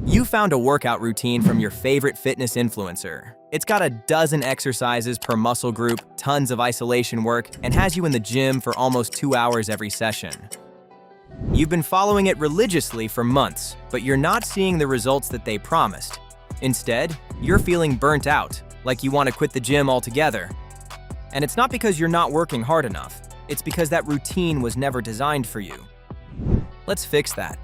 You found a workout routine from your favorite fitness influencer. It's got a dozen exercises per muscle group, tons of isolation work, and has you in the gym for almost 2 hours every session. You've been following it religiously for months, but you're not seeing the results that they promised. Instead, you're feeling burnt out, like you want to quit the gym altogether. And it's not because you're not working hard enough. It's because that routine was never designed for you. Let's fix that.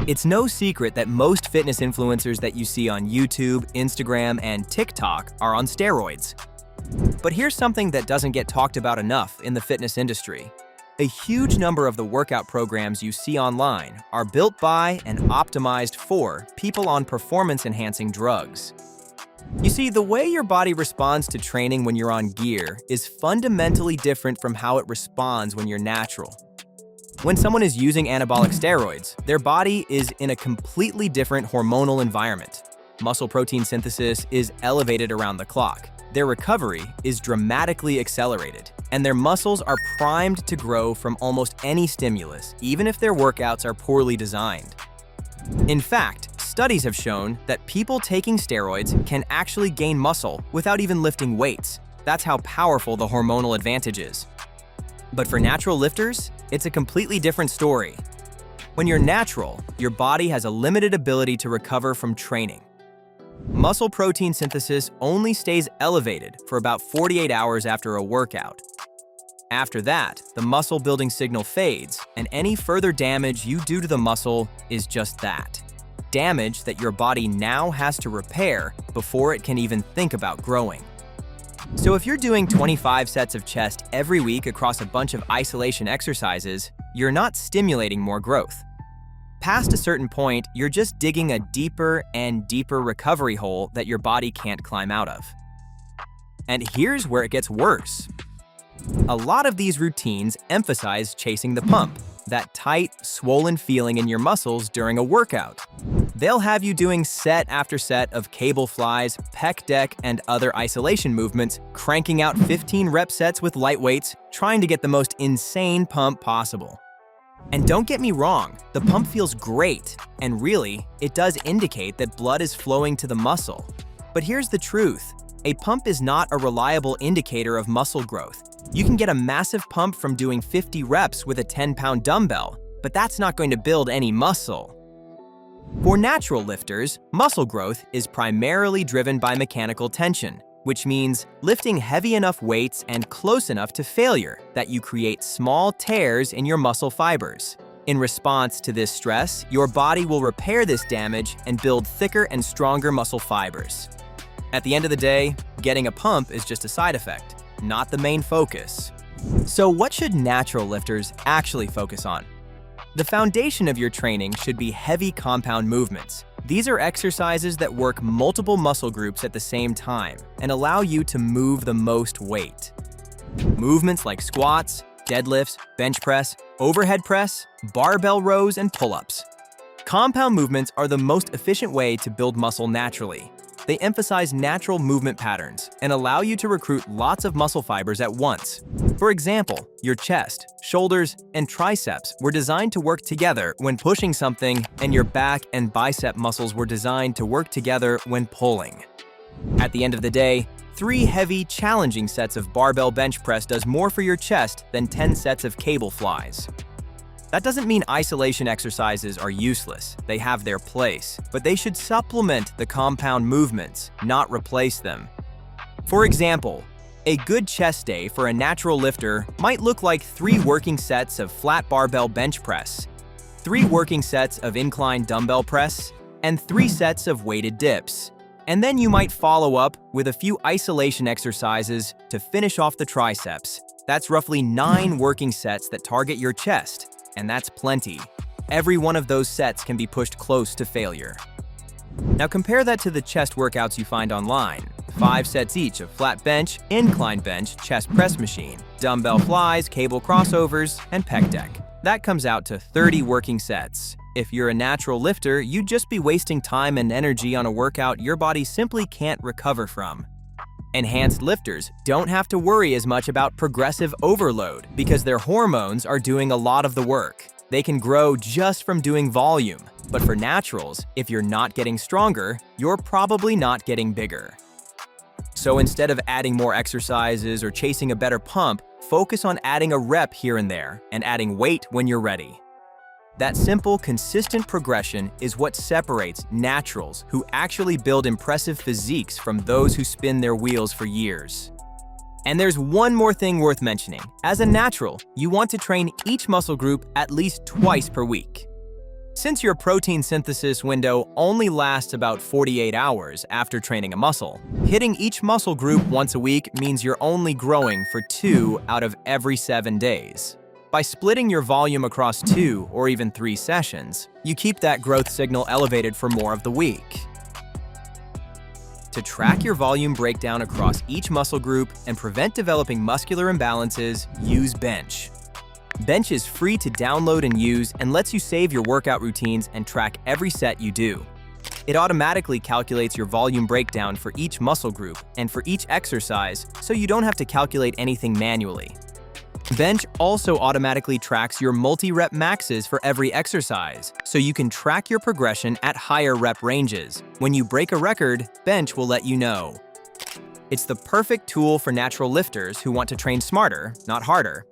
It's no secret that most fitness influencers that you see on YouTube, Instagram, and TikTok are on steroids. But here's something that doesn't get talked about enough in the fitness industry. A huge number of the workout programs you see online are built by and optimized for people on performance-enhancing drugs. You see, the way your body responds to training when you're on gear is fundamentally different from how it responds when you're natural. When someone is using anabolic steroids, their body is in a completely different hormonal environment. Muscle protein synthesis is elevated around the clock. Their recovery is dramatically accelerated, and their muscles are primed to grow from almost any stimulus, even if their workouts are poorly designed. In fact, studies have shown that people taking steroids can actually gain muscle without even lifting weights. That's how powerful the hormonal advantage is. But for natural lifters, it's a completely different story. When you're natural, your body has a limited ability to recover from training. Muscle protein synthesis only stays elevated for about 48 hours after a workout. After that, the muscle building signal fades, and any further damage you do to the muscle is just that. Damage that your body now has to repair before it can even think about growing. So if you're doing 25 sets of chest every week across a bunch of isolation exercises, you're not stimulating more growth. Past a certain point, you're just digging a deeper and deeper recovery hole that your body can't climb out of. And here's where it gets worse. A lot of these routines emphasize chasing the pump, that tight, swollen feeling in your muscles during a workout. They'll have you doing set after set of cable flies, pec deck, and other isolation movements, cranking out 15 rep sets with light weights, trying to get the most insane pump possible. And don't get me wrong, the pump feels great, and really, it does indicate that blood is flowing to the muscle. But here's the truth. A pump is not a reliable indicator of muscle growth. You can get a massive pump from doing 50 reps with a 10-pound dumbbell, but that's not going to build any muscle. For natural lifters, muscle growth is primarily driven by mechanical tension, which means lifting heavy enough weights and close enough to failure that you create small tears in your muscle fibers. In response to this stress, your body will repair this damage and build thicker and stronger muscle fibers. At the end of the day, getting a pump is just a side effect, not the main focus. So what should natural lifters actually focus on? The foundation of your training should be heavy compound movements. These are exercises that work multiple muscle groups at the same time and allow you to move the most weight. Movements like squats, deadlifts, bench press, overhead press, barbell rows, and pull-ups. Compound movements are the most efficient way to build muscle naturally. They emphasize natural movement patterns and allow you to recruit lots of muscle fibers at once. For example, your chest, shoulders, and triceps were designed to work together when pushing something, and your back and bicep muscles were designed to work together when pulling. At the end of the day, 3 heavy, challenging sets of barbell bench press does more for your chest than 10 sets of cable flies. That doesn't mean isolation exercises are useless. They have their place, but they should supplement the compound movements, not replace them. For example, a good chest day for a natural lifter might look like 3 working sets of flat barbell bench press, 3 working sets of incline dumbbell press, and 3 sets of weighted dips. And then you might follow up with a few isolation exercises to finish off the triceps. That's roughly 9 working sets that target your chest. And that's plenty. Every one of those sets can be pushed close to failure. Now compare that to the chest workouts you find online. 5 sets each of flat bench, incline bench, chest press machine, dumbbell flies, cable crossovers, and pec deck. That comes out to 30 working sets. If you're a natural lifter, you'd just be wasting time and energy on a workout your body simply can't recover from. Enhanced lifters don't have to worry as much about progressive overload because their hormones are doing a lot of the work. They can grow just from doing volume, but for naturals, if you're not getting stronger, you're probably not getting bigger. So instead of adding more exercises or chasing a better pump, focus on adding a rep here and there and adding weight when you're ready. That simple, consistent progression is what separates naturals who actually build impressive physiques from those who spin their wheels for years. And there's one more thing worth mentioning. As a natural, you want to train each muscle group at least twice per week. Since your protein synthesis window only lasts about 48 hours after training a muscle, hitting each muscle group once a week means you're only growing for 2 out of every 7 days. By splitting your volume across 2 or even 3 sessions, you keep that growth signal elevated for more of the week. To track your volume breakdown across each muscle group and prevent developing muscular imbalances, use Bench. Bench is free to download and use and lets you save your workout routines and track every set you do. It automatically calculates your volume breakdown for each muscle group and for each exercise, so you don't have to calculate anything manually. Bench also automatically tracks your multi-rep maxes for every exercise, so you can track your progression at higher rep ranges. When you break a record, Bench will let you know. It's the perfect tool for natural lifters who want to train smarter, not harder.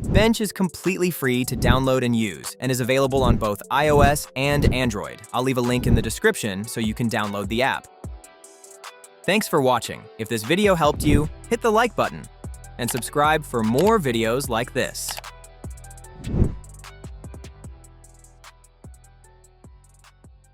Bench is completely free to download and use, and is available on both iOS and Android. I'll leave a link in the description so you can download the app. Thanks for watching. If this video helped you, hit the like button and subscribe for more videos like this.